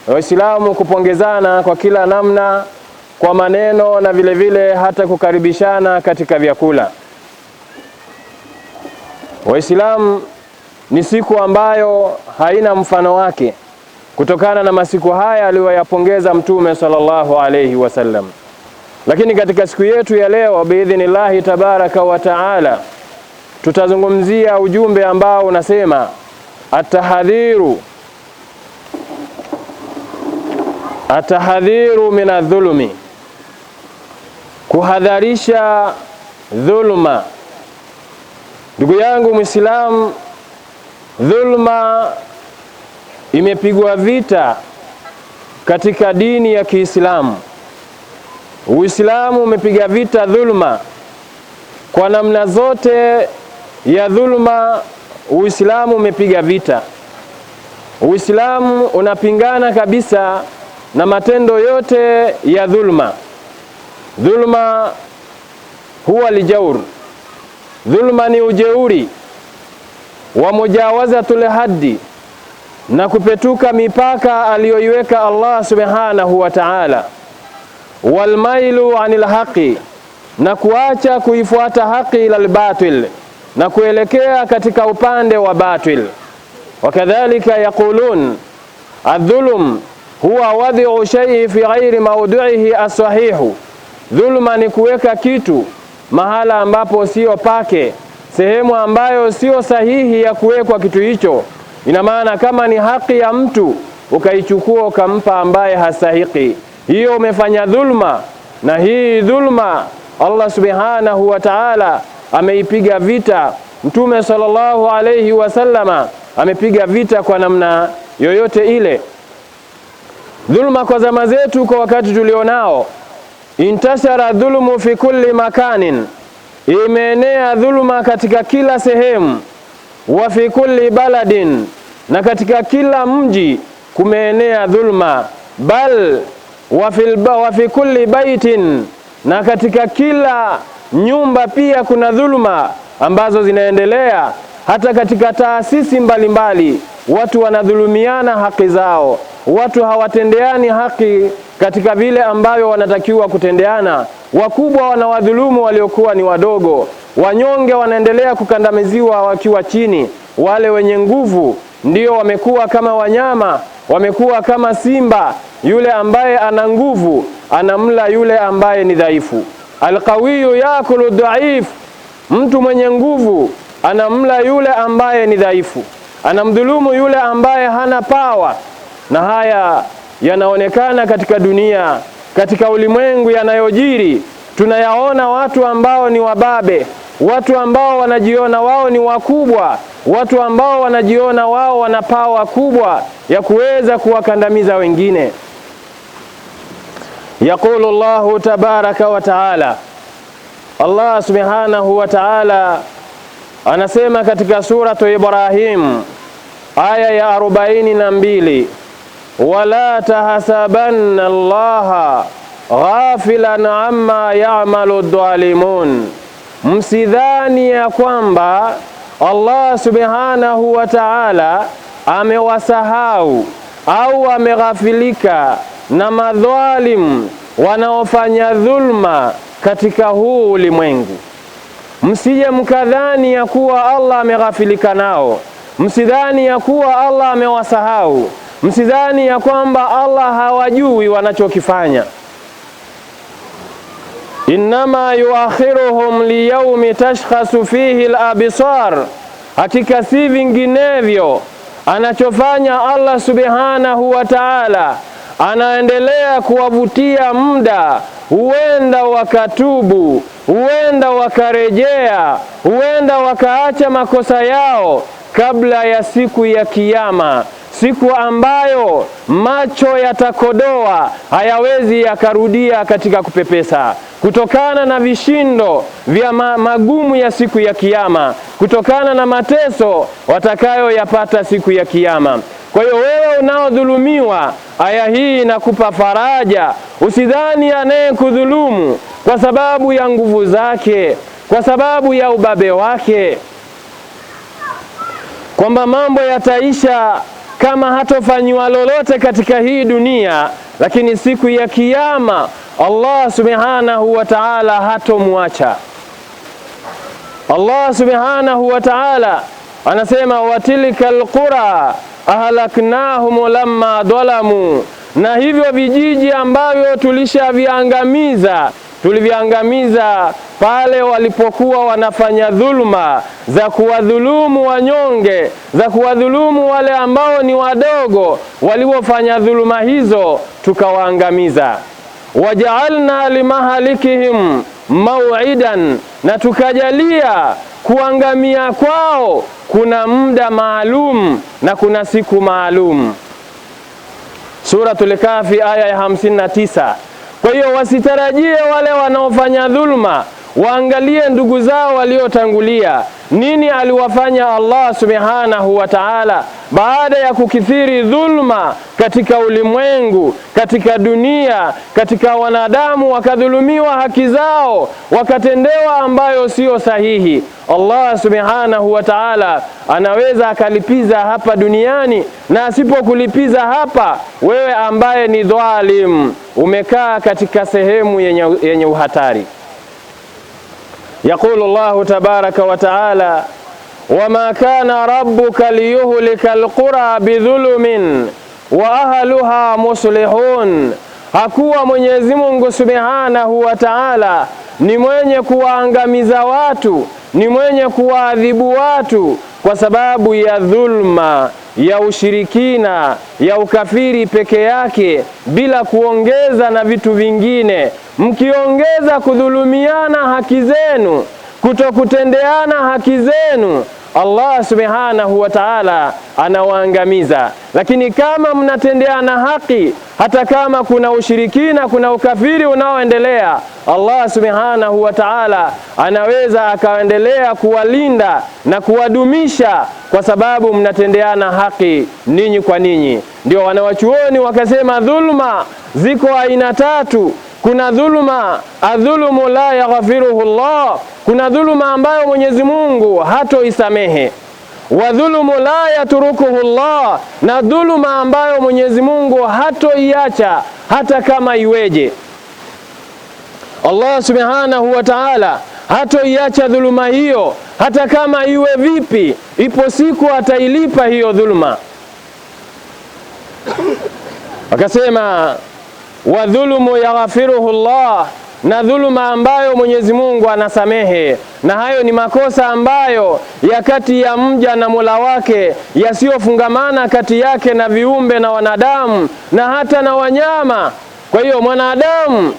Waislamu kupongezana kwa kila namna, kwa maneno na vile vile hata kukaribishana katika vyakula. Waislamu ni siku ambayo haina mfano wake kutokana na masiku haya aliyoyapongeza Mtume sallallahu alayhi wasallam. Lakini katika siku yetu ya leo biidhnillahi tabaraka wa taala tutazungumzia ujumbe ambao unasema atahadhiru minadh-dhulmi, kuhadharisha dhulma. Ndugu yangu Muislamu, dhulma imepigwa vita katika dini ya Kiislamu. Uislamu umepiga vita dhulma kwa namna zote ya dhulma. Uislamu umepiga vita. Uislamu unapingana kabisa na matendo yote ya dhulma. Dhulma huwa lijaur, dhulma ni ujeuri wa mujawazatul haddi, na kupetuka mipaka aliyoiweka Allah subhanahu wa ta'ala, walmailu anil haqi, na kuacha kuifuata haki ila albatil, na kuelekea katika upande wa batil. Wakadhalika yaqulun adh-dhulm huwa wad'u shay'i fi ghairi mawdu'ihi as-sahihu. Dhulma ni kuweka kitu mahala ambapo sio pake, sehemu ambayo sio sahihi ya kuwekwa kitu hicho. Ina maana kama ni haki ya mtu ukaichukua ukampa ambaye hastahiki, hiyo umefanya dhulma. Na hii dhulma Allah subhanahu wa ta'ala ameipiga vita. Mtume sallallahu alayhi wasallama amepiga vita kwa namna yoyote ile. Dhulma kwa zama zetu, kwa wakati tulionao, intashara dhulmu fi kulli makanin, imeenea dhulma katika kila sehemu. Wa fi kulli baladin, na katika kila mji kumeenea dhulma. Bal wa fi kulli baitin, na katika kila nyumba pia kuna dhulma ambazo zinaendelea. Hata katika taasisi mbalimbali watu wanadhulumiana haki zao, watu hawatendeani haki katika vile ambavyo wanatakiwa kutendeana. Wakubwa wanawadhulumu waliokuwa ni wadogo, wanyonge wanaendelea kukandamiziwa wakiwa chini. Wale wenye nguvu ndio wamekuwa kama wanyama, wamekuwa kama simba. Yule ambaye ana nguvu anamla yule ambaye ni dhaifu. Alqawiyu yakulu dhaif, mtu mwenye nguvu anamla yule ambaye ni dhaifu, anamdhulumu yule ambaye hana pawa. Na haya yanaonekana katika dunia, katika ulimwengu yanayojiri. Tunayaona watu ambao ni wababe, watu ambao wanajiona wao ni wakubwa, watu ambao wanajiona wao wana pawa kubwa ya kuweza kuwakandamiza wengine. Yaqulu Allahu tabaraka wa taala, Allah subhanahu wa taala anasema katika suratu Ibrahim aya ya 42, wala tahasabanna Allaha ghafilan amma ya'malu dhalimun, msidhani ya kwamba Allah subhanahu wa ta'ala amewasahau au ameghafilika na madhalim wanaofanya dhulma katika huu ulimwengu. Msije mkadhani ya kuwa Allah ameghafilika nao, msidhani ya kuwa Allah amewasahau, msidhani ya kwamba Allah hawajui wanachokifanya. Innama yuakhiruhum liyawmi tashkhasu fihi al-absar, hakika si vinginevyo anachofanya Allah subhanahu wa ta'ala, anaendelea kuwavutia muda. Huenda wakatubu, huenda wakarejea, huenda wakaacha makosa yao kabla ya siku ya Kiyama, siku ambayo macho yatakodoa, hayawezi yakarudia katika kupepesa, kutokana na vishindo vya magumu ya siku ya Kiyama, kutokana na mateso watakayoyapata siku ya Kiyama. Kwa hiyo wewe unaodhulumiwa, aya hii inakupa faraja. Usidhani anayekudhulumu kwa sababu ya nguvu zake, kwa sababu ya ubabe wake, kwamba mambo yataisha kama hatofanyiwa lolote katika hii dunia, lakini siku ya Kiyama Allah subhanahu wa ta'ala hatomwacha. Allah subhanahu wa ta'ala anasema watilka alqura ahlaknahum lamma dhalamu, na hivyo vijiji ambavyo tuliviangamiza pale walipokuwa wanafanya dhulma za kuwadhulumu wanyonge, za kuwadhulumu wale ambao ni wadogo. Walipofanya dhulma hizo tukawaangamiza. Waja'alna limahalikihim maw'idan, na tukajalia kuangamia kwao kuna muda maalum na kuna siku maalum. Suratul Kahfi aya ya 59. Kwa hiyo wasitarajie wale wanaofanya dhulma, waangalie ndugu zao waliotangulia. Nini aliwafanya Allah subhanahu wa ta'ala baada ya kukithiri dhulma katika ulimwengu, katika dunia, katika wanadamu, wakadhulumiwa haki zao, wakatendewa ambayo sio sahihi. Allah subhanahu wa ta'ala anaweza akalipiza hapa duniani, na asipokulipiza hapa, wewe ambaye ni dhalim umekaa katika sehemu yenye uhatari. Yaqulu Allahu tabaraka wa ta'ala wama kana rabbuka liyuhlika alqura bidhulumin wa ahluha muslihun, hakuwa Mwenyezi Mungu subhanahu wa ta'ala ni mwenye kuwaangamiza watu, ni mwenye kuwaadhibu watu kwa sababu ya dhulma, ya ushirikina, ya ukafiri peke yake, bila kuongeza na vitu vingine. Mkiongeza kudhulumiana haki zenu, kutokutendeana haki zenu, Allah subhanahu wa ta'ala anawaangamiza. Lakini kama mnatendeana haki, hata kama kuna ushirikina, kuna ukafiri unaoendelea, Allah subhanahu wa ta'ala anaweza akaendelea kuwalinda na kuwadumisha, kwa sababu mnatendeana haki ninyi kwa ninyi. Ndio wanawachuoni wakasema dhulma ziko aina tatu. Kuna dhulma, adhulumu la yaghfiruhu Allah, kuna dhulma ambayo Mwenyezi Mungu hatoisamehe. Wa dhulumu la yatrukuhu Allah, na dhulma ambayo Mwenyezi Mungu hatoiacha hata kama iweje. Allah subhanahu wa ta'ala hatoiacha dhulma hiyo hata kama iwe vipi, ipo siku atailipa hiyo dhulma. Akasema wa dhulumu yaghfiruhu Allah, na dhuluma ambayo Mwenyezi Mungu anasamehe. Na hayo ni makosa ambayo ya kati ya mja na Mola wake, yasiyofungamana kati yake na viumbe na wanadamu na hata na wanyama. Kwa hiyo mwanadamu,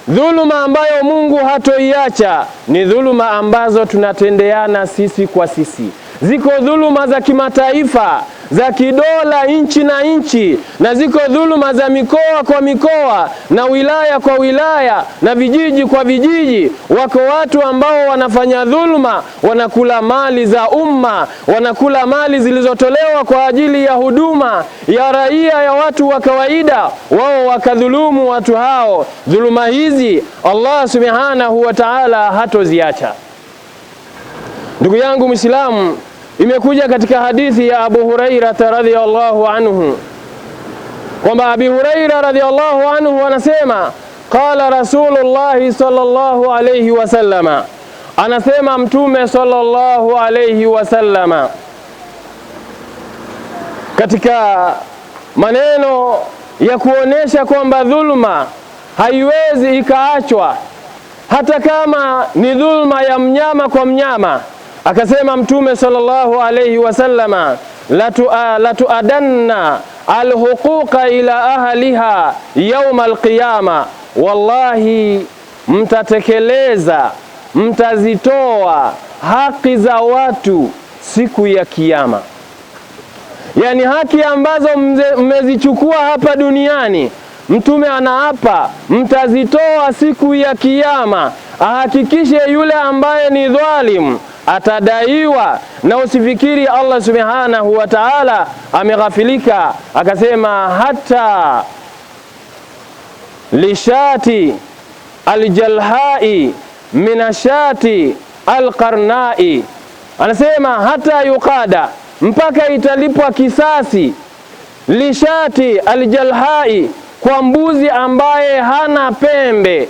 dhuluma ambayo Mungu hatoiacha ni dhuluma ambazo tunatendeana sisi kwa sisi. Ziko dhuluma za kimataifa, za kidola, nchi na nchi, na ziko dhuluma za mikoa kwa mikoa na wilaya kwa wilaya na vijiji kwa vijiji. Wako watu ambao wanafanya dhuluma, wanakula mali za umma, wanakula mali zilizotolewa kwa ajili ya huduma ya raia, ya watu wa kawaida, wao wakadhulumu watu hao. Dhuluma hizi Allah subhanahu wa ta'ala hatoziacha. Ndugu yangu Muislamu, imekuja katika hadithi ya Abu Huraira radhiyallahu anhu kwamba Abu Huraira radhiyallahu anhu anasema qala Rasulullah sallallahu alayhi wasallama, anasema Mtume sallallahu alayhi wasallama katika maneno ya kuonesha kwamba dhulma haiwezi ikaachwa hata kama ni dhulma ya mnyama kwa mnyama. Akasema Mtume sallallahu alayhi wasallama la tuadanna alhuquqa ila ahliha yawma alqiyama, wallahi mtatekeleza, mtazitoa haki za watu siku ya Kiyama. Yani haki ambazo mmezichukua hapa duniani, Mtume anaapa mtazitoa siku ya Kiyama. Ahakikishe yule ambaye ni dhalim atadaiwa, na usifikiri Allah subhanahu wa ta'ala ameghafilika. Akasema hata lishati aljalhai minashati alqarnai, anasema hata yuqada, mpaka italipwa kisasi lishati aljalhai, kwa mbuzi ambaye hana pembe,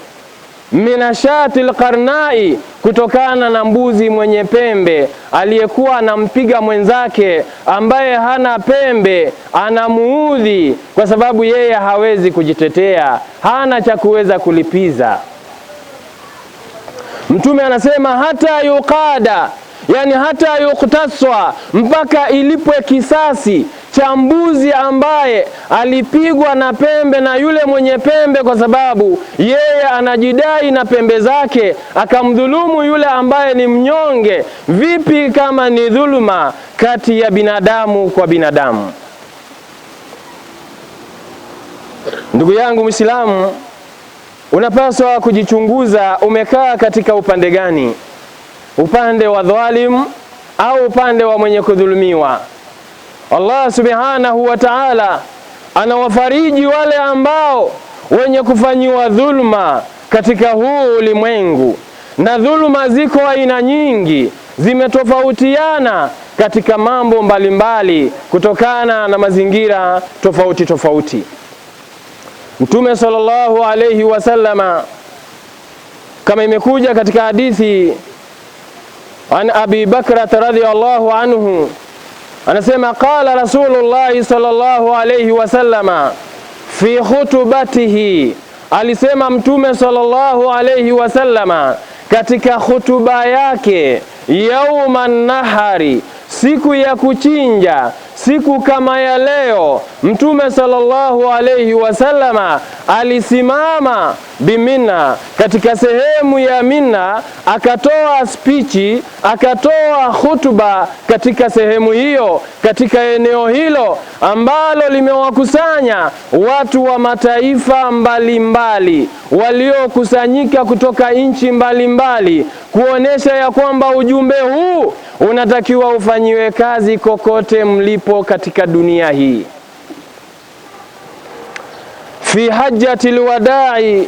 minashati alqarnai, kutokana na mbuzi mwenye pembe aliyekuwa anampiga mwenzake ambaye hana pembe, anamuudhi kwa sababu yeye hawezi kujitetea, hana cha kuweza kulipiza. Mtume anasema hata yuqada, yani hata yuktaswa, mpaka ilipwe kisasi cha mbuzi ambaye alipigwa na pembe na yule mwenye pembe, kwa sababu yeye anajidai na pembe zake akamdhulumu yule ambaye ni mnyonge. Vipi kama ni dhuluma kati ya binadamu kwa binadamu? Ndugu yangu Muislamu, unapaswa kujichunguza, umekaa katika upande gani? Upande wa dhalim au upande wa mwenye kudhulumiwa? Allah subhanahu wa ta'ala anawafariji wale ambao wenye kufanyiwa dhulma katika huu ulimwengu. Na dhulma ziko aina nyingi, zimetofautiana katika mambo mbalimbali kutokana na mazingira tofauti tofauti. Mtume sallallahu alayhi wasallama, kama imekuja katika hadithi an Abi Bakra radhiyallahu anhu, anasema qala Rasulullah sallallahu alayhi wasallama fi khutubatihi, alisema Mtume sallallahu alayhi wasallama katika hutuba yake, yauman nahari, siku ya kuchinja, siku kama ya leo, Mtume sallallahu alayhi wasallama alisimama bimina, katika sehemu ya Mina, akatoa spichi, akatoa hutuba katika sehemu hiyo, katika eneo hilo ambalo limewakusanya watu wa mataifa mbalimbali waliokusanyika kutoka nchi mbalimbali, kuonesha ya kwamba ujumbe huu unatakiwa ufanyiwe kazi kokote mlipo katika dunia hii. Fi hajjatil wadai,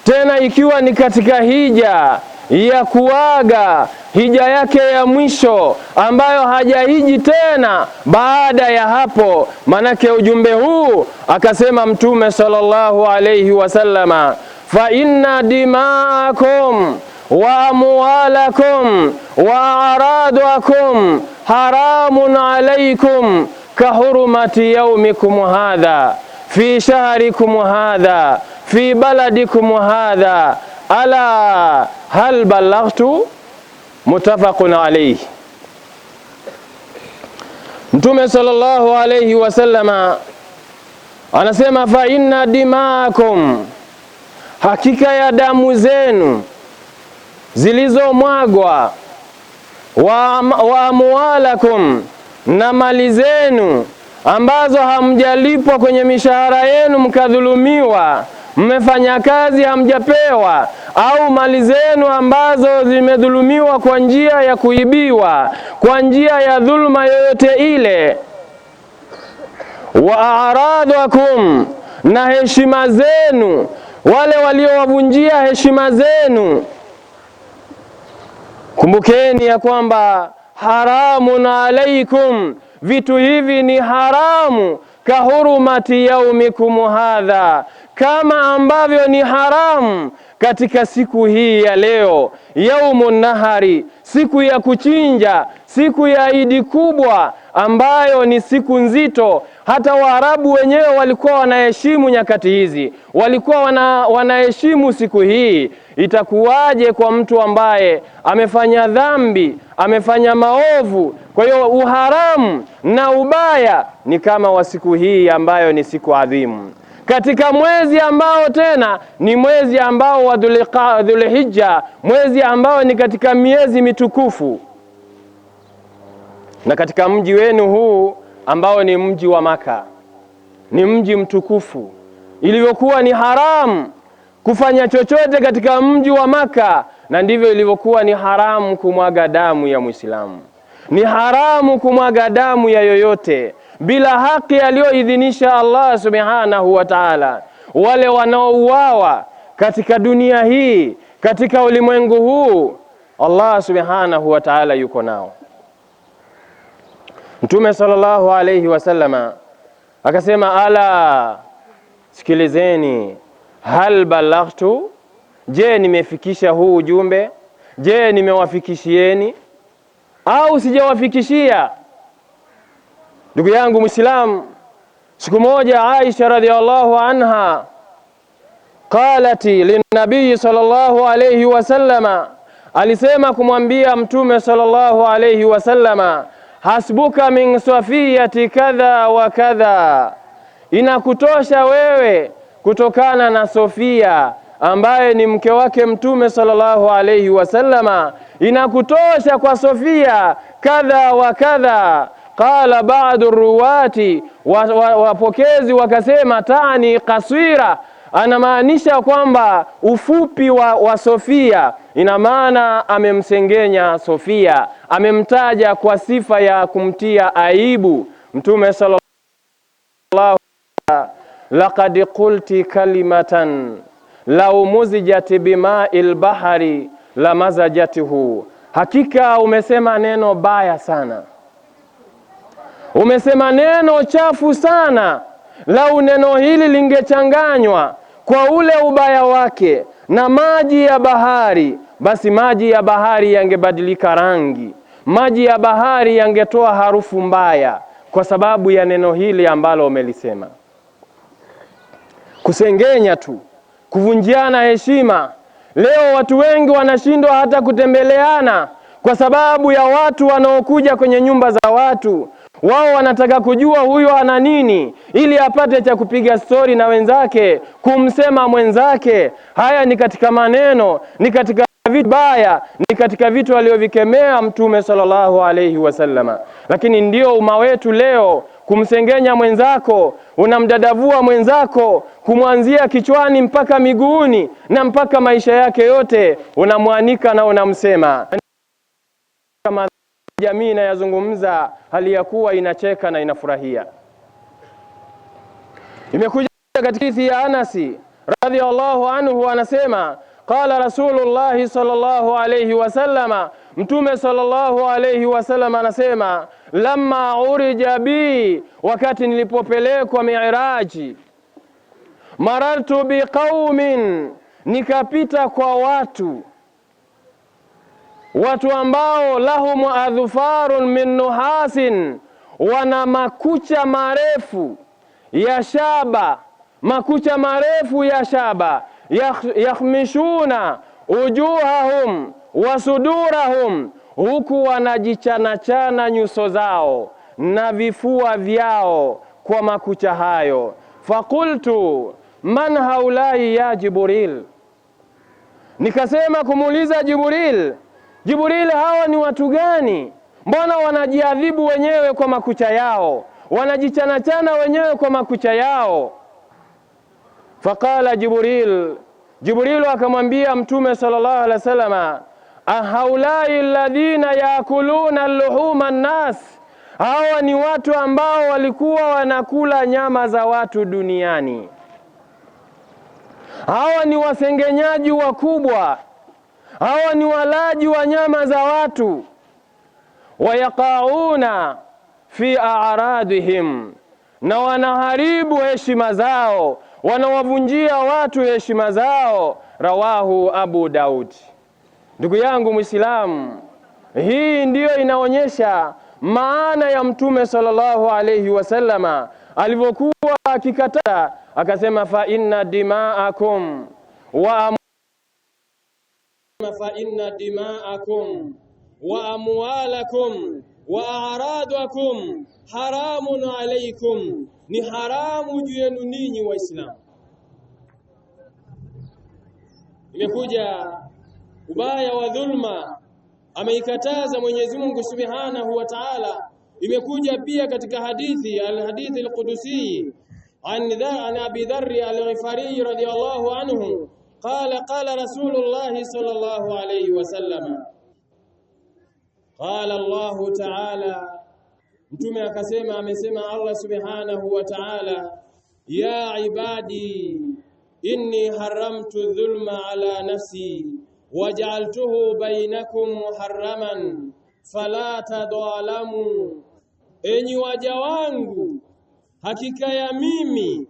tena ikiwa ni katika hija ya kuaga, hija yake ya mwisho ambayo hajahiji tena baada ya hapo. Manake ujumbe huu akasema Mtume sallallahu alayhi wasallama, fa inna dima'akum wa amwalakum wa aradakum haramun alaykum ka hurmati yawmikum hadha fi shahrikum hadha fi baladikum hadha, ala hal balaghtu? Muttafaqun alayhi. Mtume sallallahu alayhi wasallama anasema fa inna dima'akum, hakika ya damu zenu zilizomwagwa, wa amwalakum, na mali zenu ambazo hamjalipwa kwenye mishahara yenu, mkadhulumiwa, mmefanya kazi hamjapewa, au mali zenu ambazo zimedhulumiwa kwa njia ya kuibiwa, kwa njia ya dhulma yoyote ile. Wa a'radakum, na heshima zenu, wale waliowavunjia heshima zenu, kumbukeni ya kwamba haramun alaikum, vitu hivi ni haramu, ka hurumati yaumikum hadha, kama ambavyo ni haramu katika siku hii ya leo, yaumun nahari, siku ya kuchinja, siku ya Idi kubwa ambayo ni siku nzito. Hata Waarabu wenyewe walikuwa wanaheshimu nyakati hizi, walikuwa wanaheshimu siku hii. Itakuwaje kwa mtu ambaye amefanya dhambi, amefanya maovu? Kwa hiyo uharamu na ubaya ni kama wa siku hii ambayo ni siku adhimu, katika mwezi ambao tena ni mwezi ambao wa Dhulhijja, mwezi ambao ni katika miezi mitukufu. Na katika mji wenu huu ambao ni mji wa Maka, ni mji mtukufu, ilivyokuwa ni haramu kufanya chochote katika mji wa Maka, na ndivyo ilivyokuwa ni haramu kumwaga damu ya Muislamu. Ni haramu kumwaga damu ya yoyote bila haki aliyoidhinisha Allah subhanahu wa ta'ala. Wale wanaouawa katika dunia hii, katika ulimwengu huu, Allah subhanahu wa ta'ala yuko nao. Mtume sallallahu alayhi wasallama Akasema, ala, sikilizeni, hal balaghtu, je nimefikisha huu ujumbe? Je nimewafikishieni au sijawafikishia? Ndugu yangu Muislamu, siku moja Aisha radhiallahu anha qalati linnabii sallallahu alayhi wasallama, alisema kumwambia Mtume sallallahu alayhi wasallama, hasbuka min safiyati kadha wa kadha, inakutosha wewe kutokana na Sofia ambaye ni mke wake Mtume sallallahu alayhi wasallama, inakutosha kwa Sofia kadha wa kadha. Qala ba'du ruwati, wapokezi wakasema, tani kaswira, anamaanisha kwamba ufupi wa Sofia. Ina maana amemsengenya Sofia, amemtaja kwa sifa ya kumtia aibu. Mtume sallallahu alayhi wasallam, laqad qulti kalimatan law muzijat bima'il bahari lamazajatuhu, hakika umesema neno baya sana, umesema neno chafu sana. Lau neno hili lingechanganywa kwa ule ubaya wake na maji ya bahari, basi maji ya bahari yangebadilika rangi, maji ya bahari yangetoa harufu mbaya kwa sababu ya neno hili ambalo umelisema. Kusengenya tu, kuvunjiana heshima. Leo watu wengi wanashindwa hata kutembeleana kwa sababu ya watu wanaokuja kwenye nyumba za watu. Wao wanataka kujua huyo ana nini ili apate cha kupiga stori na wenzake, kumsema mwenzake. Haya ni katika maneno, ni katika vitu baya, ni katika vitu alivyovikemea Mtume sallallahu alayhi wasallama. Lakini ndio umma wetu leo, kumsengenya mwenzako, unamdadavua mwenzako, kumwanzia kichwani mpaka miguuni na mpaka maisha yake yote unamwanika na unamsema. Kama jamii inayazungumza hali ya kuwa inacheka na inafurahia. Imekuja katika hadithi ya Anasi radhiallahu anhu, anasema qala Rasulullah sallallahu alayhi wasallama, Mtume sallallahu alayhi wasallama anasema, lamma urija bi, wakati nilipopelekwa mi'raji, marartu biqaumin, nikapita kwa watu ambao lahum adhufarun min nuhasin, wana makucha marefu ya shaba, makucha marefu ya shaba, yakhmishuna ujuhahum wa sudurahum, huku wanajichanachana nyuso zao na vifua vyao kwa makucha hayo. Fakultu man haulai ya Jibril, nikasema kumuuliza Jibril, Jibril, hawa ni watu gani? Mbona wanajiadhibu wenyewe kwa makucha yao, wanajichanachana wenyewe kwa makucha yao? Faqala Jibril akamwambia Mtume sallallahu alaihi wasallam, ahaulai alladhina yakuluna luhuma an-nas, hawa ni watu ambao walikuwa wanakula nyama za watu duniani. Hawa ni wasengenyaji wakubwa, hawa ni walaji wa nyama za watu. Wayaqauna fi a'radihim, na wanaharibu heshima zao, wanawavunjia watu heshima zao. Rawahu Abu Daud. Ndugu yangu Muislamu, hii ndiyo inaonyesha maana ya Mtume sallallahu alayhi wasallama alivyokuwa akikataa, akasema fa inna dima'akum wa amwalakum wa a'radakum haramun alaykum, ni haramu juu yenu ninyi Waislamu. Imekuja ubaya wa dhulma, ameikataza Mwenyezi Mungu Subhanahu wa Ta'ala. Imekuja pia katika hadithi al-Qudusi an Abi Dharr al-Ghifari radiyallahu anhu qala Rasulullah sallallahu alayhi wasallam, qala Allah Ta'ala, Mtume akasema, amesema Allah Subhanahu wa Ta'ala, ya ibadi inni haramtu dhulma ala nafsi waj'altuhu bainakum muharraman fala tadhalamu, enyi waja wangu, hakika ya mimi,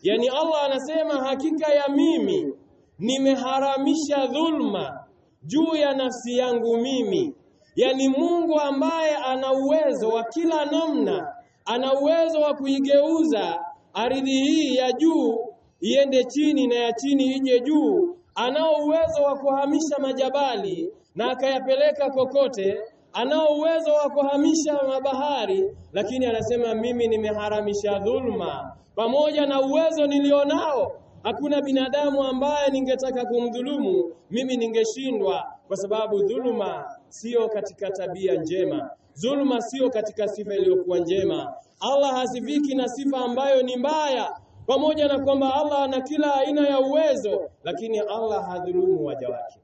yani Allah anasema hakika ya mimi nimeharamisha dhulma juu ya nafsi yangu mimi. Yani Mungu ambaye ana uwezo wa kila namna, ana uwezo wa kuigeuza ardhi hii ya juu iende chini na ya chini ije juu, anao uwezo wa kuhamisha majabali na akayapeleka kokote, anao uwezo wa kuhamisha mabahari, lakini anasema mimi nimeharamisha dhulma. Pamoja na uwezo nilionao, hakuna binadamu ambaye ningetaka kumdhulumu, mimi ningeshindwa, kwa sababu dhulma sio katika tabia njema. Dhulma sio katika sifa iliyokuwa njema. Allah hasifiki na sifa ambayo ni mbaya, pamoja na kwamba Allah ana kila aina ya uwezo, lakini Allah hadhulumu waja wake.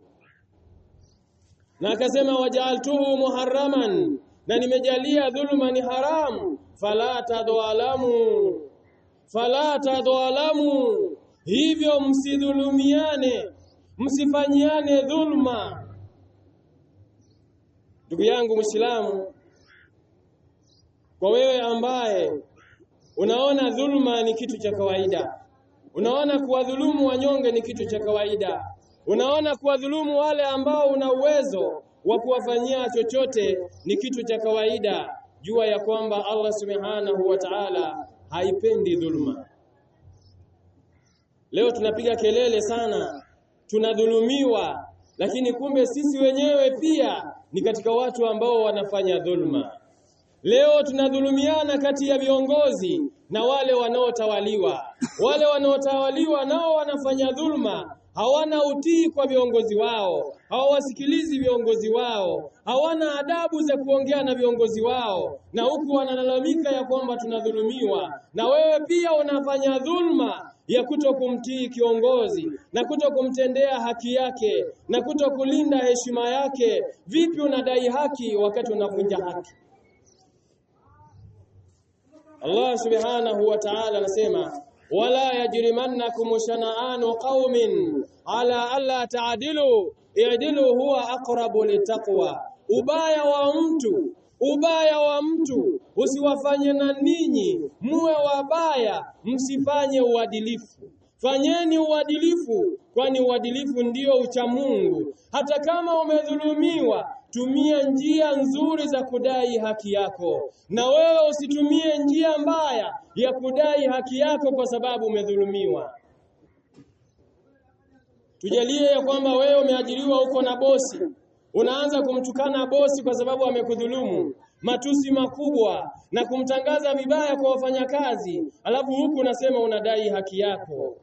Na akasema waja'altuhu muharraman, na nimejalia dhulma ni haramu, fala tadhalamu, hivyo msidhulumiane, msifanyiane dhulma. Ndugu yangu Muislamu, kwa wewe ambaye unaona dhulma ni kitu cha kawaida, unaona kuwadhulumu wanyonge ni kitu cha kawaida, unaona kuwadhulumu wale ambao una uwezo wa kuwafanyia chochote ni kitu cha kawaida, jua ya kwamba Allah Subhanahu wa Ta'ala haipendi dhulma. Leo tunapiga kelele sana, tunadhulumiwa, lakini kumbe sisi wenyewe pia ni katika watu ambao wanafanya dhulma. Leo tunadhulumiana kati ya viongozi na wale wanaotawaliwa. Wale wanaotawaliwa nao wanafanya dhulma, hawana utii kwa viongozi wao, hawasikilizi viongozi wao, hawana adabu za kuongea na viongozi wao, na huku wanalalamika ya kwamba tunadhulumiwa. Na wewe pia unafanya dhulma ya kutokumtii kiongozi na kutokumtendea haki yake na kutokulinda heshima yake. Vipi unadai haki wakati unavunja haki? Allah Subhanahu wa Ta'ala anasema wala yajrimannakum shana'anu qaumin ala alla ta'dilu i'dilu huwa aqrabu litaqwa. Ubaya wa mtu usiwafanye na ninyi muwe wabaya, msifanye uadilifu. Fanyeni uadilifu, kwani uadilifu ndio ucha Mungu. Hata kama umedhulumiwa, tumia njia nzuri za kudai haki yako, na wewe usitumie njia mbaya ya kudai haki yako kwa sababu umedhulumiwa. Tujalie ya kwamba wewe umeajiriwa uko na bosi, unaanza kumtukana bosi kwa sababu amekudhulumu, matusi makubwa na kumtangaza vibaya kwa wafanyakazi, alafu huku unasema unadai haki yako.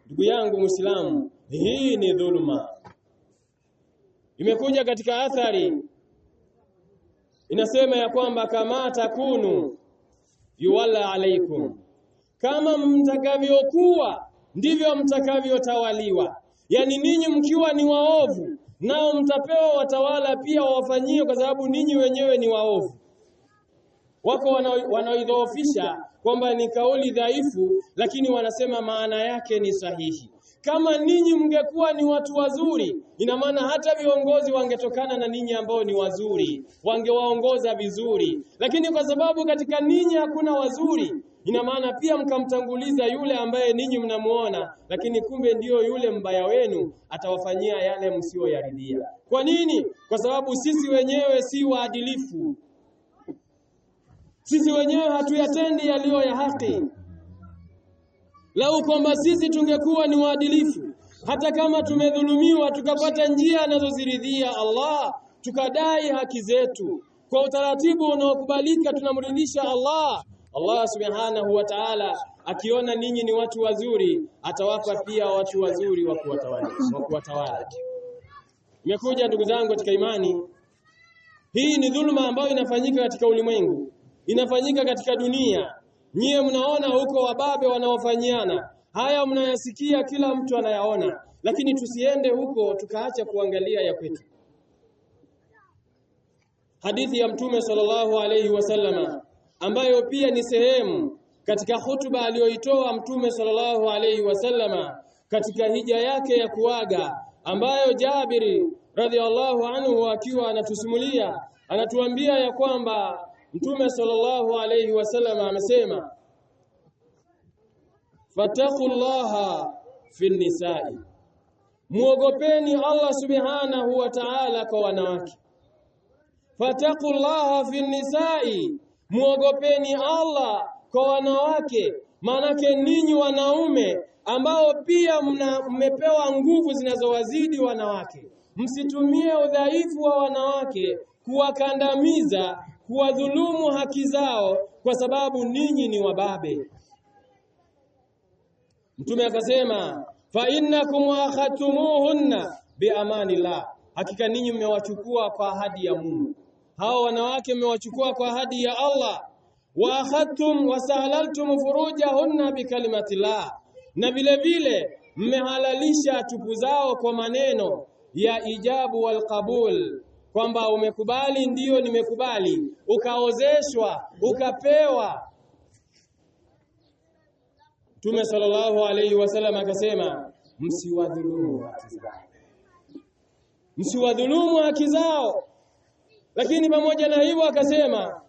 Ndugu yangu Muislamu, hii ni dhulma. Imekuja katika athari inasema ya kwamba kama takunu yuwalla alaikum, kama mtakavyokuwa ndivyo mtakavyotawaliwa. Yani ninyi mkiwa ni waovu, nao mtapewa watawala pia wawafanyie, kwa sababu ninyi wenyewe ni waovu. Wako wanaoidhoofisha kwamba ni kauli dhaifu, lakini wanasema maana yake ni sahihi. Kama ninyi mngekuwa ni watu wazuri, ina maana hata viongozi wangetokana na ninyi ambao ni wazuri, wangewaongoza vizuri. Lakini kwa sababu katika ninyi hakuna wazuri, ina maana pia mkamtanguliza yule ambaye ninyi mnamuona, lakini kumbe ndiyo yule mbaya wenu, atawafanyia yale msioyaridhia. Kwa nini? Kwa sababu sisi wenyewe si waadilifu. Sisi wenyewe hatuyatendi yaliyo ya haki. Lau kwamba sisi tungekuwa ni waadilifu, hata kama tumedhulumiwa tukapata njia anazoziridhia Allah, tukadai haki zetu kwa utaratibu unaokubalika, tunamridhisha Allah. Allah Subhanahu wa Ta'ala akiona ninyi ni watu wazuri, atawapa pia watu wazuri wa kuwatawala. Imekuja ndugu zangu katika imani, hii ni dhulma ambayo inafanyika katika ulimwengu, inafanyika katika dunia. Nyie mnaona huko wababe wanaofanyiana haya, mnayasikia, kila mtu anayaona, lakini tusiende huko tukaacha kuangalia ya kwetu. Hadithi ya Mtume sallallahu alayhi wasallama, ambayo pia ni sehemu katika hutuba aliyoitoa Mtume sallallahu alayhi wasallama katika hija yake ya kuaga, ambayo Jabiri radhiallahu anhu akiwa anatuambia ya kwamba Mtume sallallahu alayhi wasallam amesema, Fattaqullaha fin nisa'i, muogopeni Allah subhanahu wa ta'ala kwa wanawake. Fattaqullaha fin nisa'i, muogopeni Allah kwa wanawake. Manake ninyi wanaume ambao pia mmepewa nguvu zinazowazidi wanawake, msitumie udhaifu wa wanawake kuwakandamiza, kuwadhulumu haki zao, kwa sababu ninyi ni wababe. Mtume akasema, fa innakum akhadtumuhunna bi amanillah, hakika ninyi mmewachukua kwa ahadi ya Mungu. Hao wanawake mmewachukua kwa ahadi ya Allah. Wa akhadtum wa sahalaltum furujahunna bi kalimatillah, na vile vile mmehalalisha tupu zao kwa maneno ya ijabu wal qabul, kwamba umekubali, ndiyo nimekubali, ukaozeshwa, ukapewa. Mtume sallallahu alayhi wasallam akasema, msiwadhulumu haki zao, msiwadhulumu haki zao. Lakini pamoja na hivyo akasema,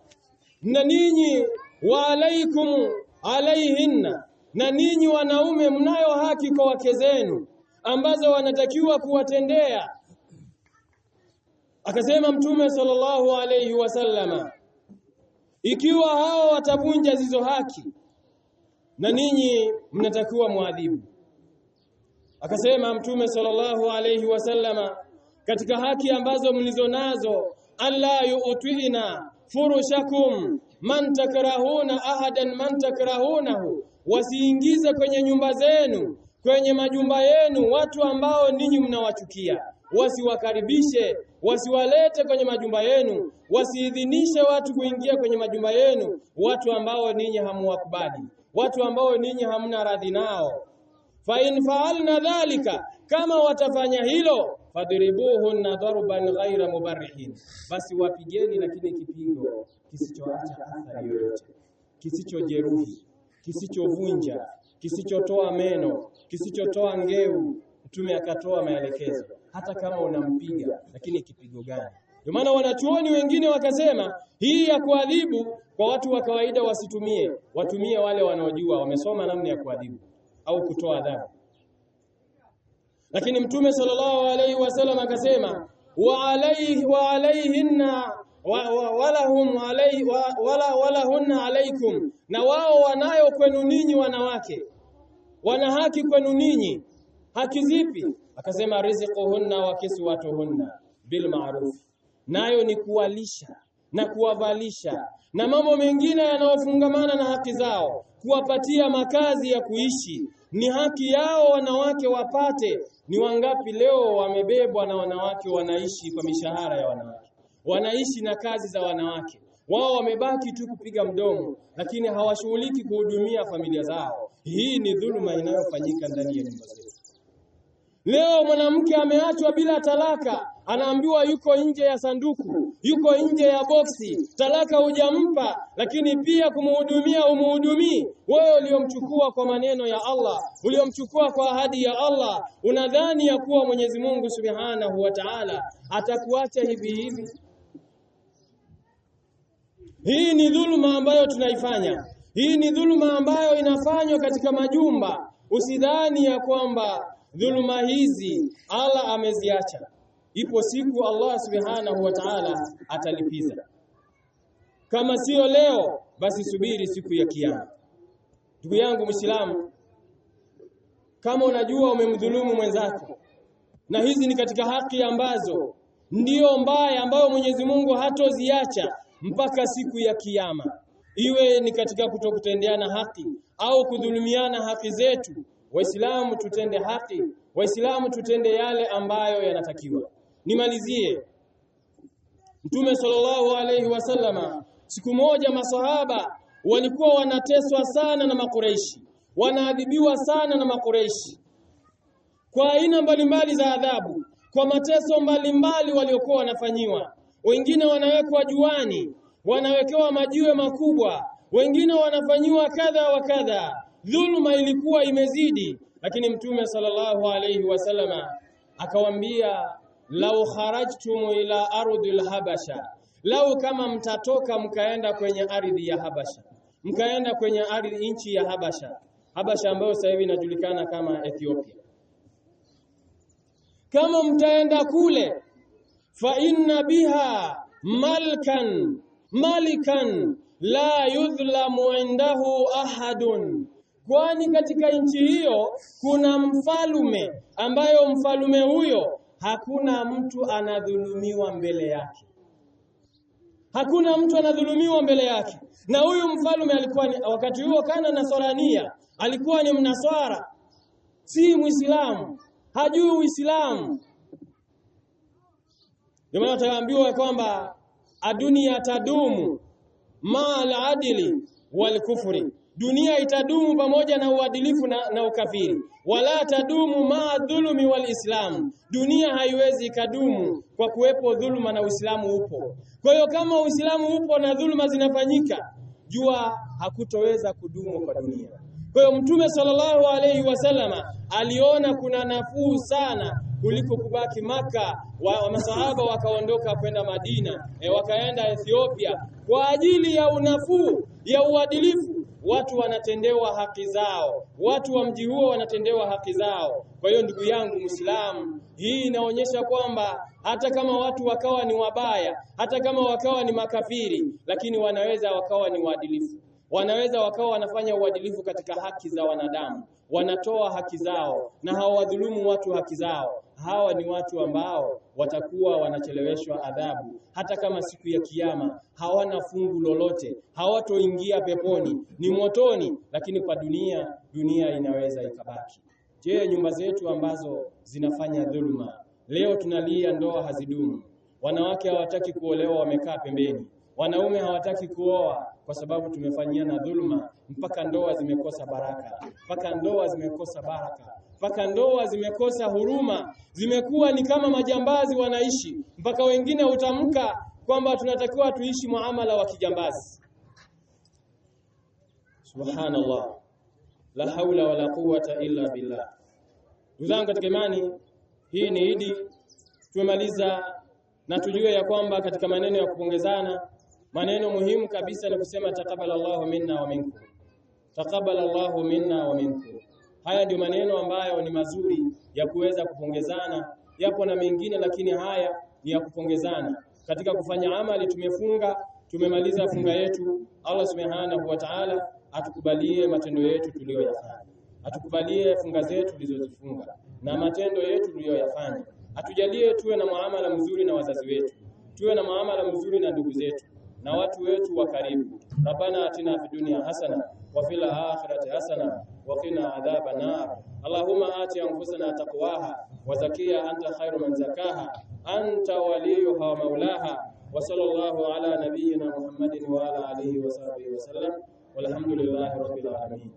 na ninyi wa alaikum alaihinna, na ninyi wanaume mnayo haki kwa wake zenu ambazo wanatakiwa kuwatendea. Akasema Mtume sallallahu alayhi wasallama, ikiwa hao watavunja hizo haki, na ninyi mnatakiwa muadhibu. Akasema Mtume sallallahu alayhi wasallama, katika haki ambazo mlizonazo, alla yu'tina furushakum man takrahuna ahadan man takrahunahu, wasiingize kwenye nyumba zenu, kwenye majumba yenu watu ambao ninyi mnawachukia. Wasiwakaribishe, wasiwalete kwenye majumba yenu, wasiidhinishe watu kuingia kwenye majumba yenu watu ambao ninyi hamuwakubali, watu ambao ninyi hamna radhi nao. Fa in fa'alna dhalika, kama watafanya hilo, fadribuhunna darban ghaira mubarrihin, basi wapigeni, lakini kipigo kisichoacha athari yoyote, kisichojeruhi, kisichovunja, kisichotoa meno, kisichotoa ngeu. Mtume akatoa maelekezo, hata kama unampiga, lakini kipigo gani? Ndio maana wanachuoni wengine wakasema hii ya kuadhibu kwa watu wa kawaida wasitumie, watumie wale wanaojua, wamesoma namna ya kuadhibu au kutoa adhabu. Lakini Mtume sallallahu alayhi wasallam akasema, wa alayhinna walahum alayhi walahunna alaykum, na wao wanayo kwenu ninyi wanawake, wana haki kwenu ninyi. Haki zipi? Akasema, rizquhunna wa kiswatuhunna bil ma'ruf, nayo ni kuwalisha na kuwavalisha na mambo mengine yanayofungamana na haki zao, kuwapatia makazi ya kuishi. Ni haki yao wanawake wapate. Ni wangapi leo wamebebwa na wanawake, wanaishi kwa mishahara ya wanawake, wanaishi na kazi za wanawake, wao wamebaki tu kupiga mdomo, lakini hawashughuliki kuhudumia familia zao. Hii ni dhuluma inayofanyika ndani ya nyumba zetu. Leo mwanamke ameachwa bila talaka, anaambiwa yuko nje ya sanduku, yuko nje ya boksi, talaka hujampa, lakini pia kumhudumia umuhudumii. Wewe uliomchukua kwa maneno ya Allah, uliomchukua kwa ahadi ya Allah, unadhani ya kuwa Mwenyezi Mungu Subhanahu wa Ta'ala atakuacha hivi hivi? Hii ni dhuluma ambayo tunaifanya. Hii ni dhuluma ambayo inafanywa katika majumba. Usidhani ya kwamba dhuluma hizi Allah ameziacha. Ipo siku Allah Subhanahu wa Ta'ala atalipiza. Kama sio leo, basi subiri siku ya kiyama. Ndugu yangu Muislamu, kama unajua umemdhulumu mwenzako, na hizi ni katika haki ambazo ndio mbaya, ambayo Mwenyezi Mungu hatoziacha mpaka siku ya kiyama, iwe ni katika kutokutendeana haki au kudhulumiana haki zetu, Waislamu tutende haki, Waislamu tutende yale ambayo yanatakiwa. Nimalizie, Mtume sallallahu alayhi wasallama, siku moja masahaba walikuwa wanateswa sana na Makureishi, wanaadhibiwa sana na Makureishi kwa aina mbalimbali za adhabu, kwa mateso mbalimbali waliokuwa wanafanyiwa. Wengine wanawekwa juani, wanawekewa majiwe makubwa, wengine wanafanyiwa kadha wa kadha. Dhuluma ilikuwa imezidi, lakini Mtume sallallahu alayhi wasallama akawaambia, lau kharajtum ila ardhil habasha, lau kama mtatoka mkaenda kwenye ardhi ya Habasha, mkaenda kwenye ardhi nchi ya Habasha, Habasha ambayo sasa hivi inajulikana kama Ethiopia. Kama mtaenda kule, fa inna biha malikan la yudhlamu indahu ahadun, kwani katika nchi hiyo kuna mfalume ambayo mfalume huyo hakuna mtu anadhulumiwa mbele yake. Hakuna mtu anadhulumiwa mbele yake. Na huyu mfalume alikuwa ni, wakati huo kana Nasrania, alikuwa ni Mnaswara, si Muislamu, hajui Uislamu. Ndio maana tunaambiwa kwamba adunia tadumu ma al-adli wal kufri, dunia itadumu pamoja na uadilifu na ukafiri. Wala tadumu ma dhulumi wal islam, dunia haiwezi kadumu kwa kuwepo dhuluma na Uislamu upo. Kwa hiyo kama Uislamu upo na dhuluma zinafanyika, jua hakutoweza kudumu kwa dunia. Kwa hiyo Mtume sallallahu alaihi wasallama aliona kuna nafuu sana kuliko kubaki Maka. Wa masahaba wakaondoka kwenda Madina, wakaenda Ethiopia kwa ajili ya unafuu, ya uadilifu. Watu wanatendewa haki zao, watu wa mji huo wanatendewa haki zao. Kwa hiyo ndugu yangu Muislamu, hii inaonyesha kwamba hata kama watu wakawa ni wabaya, hata kama wakawa ni makafiri, lakini wanaweza wakawa ni waadilifu. Wanaweza wakawa wanafanya uadilifu katika haki za wanadamu, wanatoa haki zao na hawadhulumu watu haki zao. Hawa ni watu ambao watakuwa wanacheleweshwa adhabu, hata kama siku ya kiyama hawana fungu lolote, hawatoingia peponi, ni motoni. Lakini kwa dunia inaweza ikabaki. Je, nyumba zetu ambazo zinafanya dhuluma, leo tunalia ndoa hazidumu, wanawake hawataki kuolewa, wamekaa pembeni, wanaume hawataki kuoa kwa sababu tumefanyiana dhuluma, mpaka ndoa zimekosa baraka, mpaka ndoa zimekosa baraka, mpaka ndoa zimekosa huruma, zimekuwa ni kama majambazi wanaishi, mpaka wengine utamka kwamba tunatakiwa tuishi muamala wa kijambazi. Subhanallah, la haula wala quwwata illa billah. Ndugu katika imani, hii ni Idi tumemaliza, na tujue ya kwamba katika maneno ya kupongezana, maneno muhimu kabisa ni kusema taqabbalallahu minna wa minkum. Taqabbalallahu minna wa minkum. Haya ndio maneno ambayo ni mazuri ya kuweza kupongezana. Yapo na mengine, lakini haya ni ya kupongezana. Katika kufanya amali tumefunga, tumemaliza funga yetu. Allah Subhanahu wa Ta'ala atukubalie matendo yetu tuliyoyafanya. Atukubalie funga zetu tulizozifunga na matendo yetu tuliyoyafanya. Atujalie tuwe na muamala mzuri na wazazi wetu, tuwe na muamala mzuri na ndugu zetu na watu wetu wa karibu. Rabbana atina fid dunya hasana wa fil akhirati hasana wa qina adhaban nar. Allahumma ati anfusana taqwaha wa zakiha anta khairu man zakaha anta waliyuha wa maulaha. Wa sallallahu ala nabiyyina Muhammadin wa ala alihi wa sahbihi wa sallam. Walhamdulillahi rabbil alamin.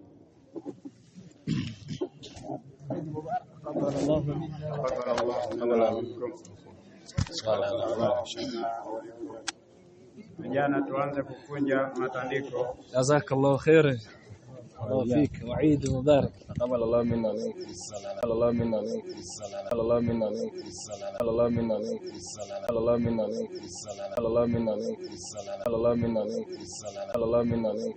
Vijana tuanze kukunja matandiko. Jazakallahu khairan. Allah fik wa Eid mubarak. Taqabbal Allah minna wa minkum as-salam. Allah minna wa minkum as-salam. Allah minna wa minkum as-salam. Allah minna wa minkum as-salam. Allah minna wa minkum as-salam. Allah minna wa minkum as-salam. Allah minna wa minkum as-salam. Allah minna wa minkum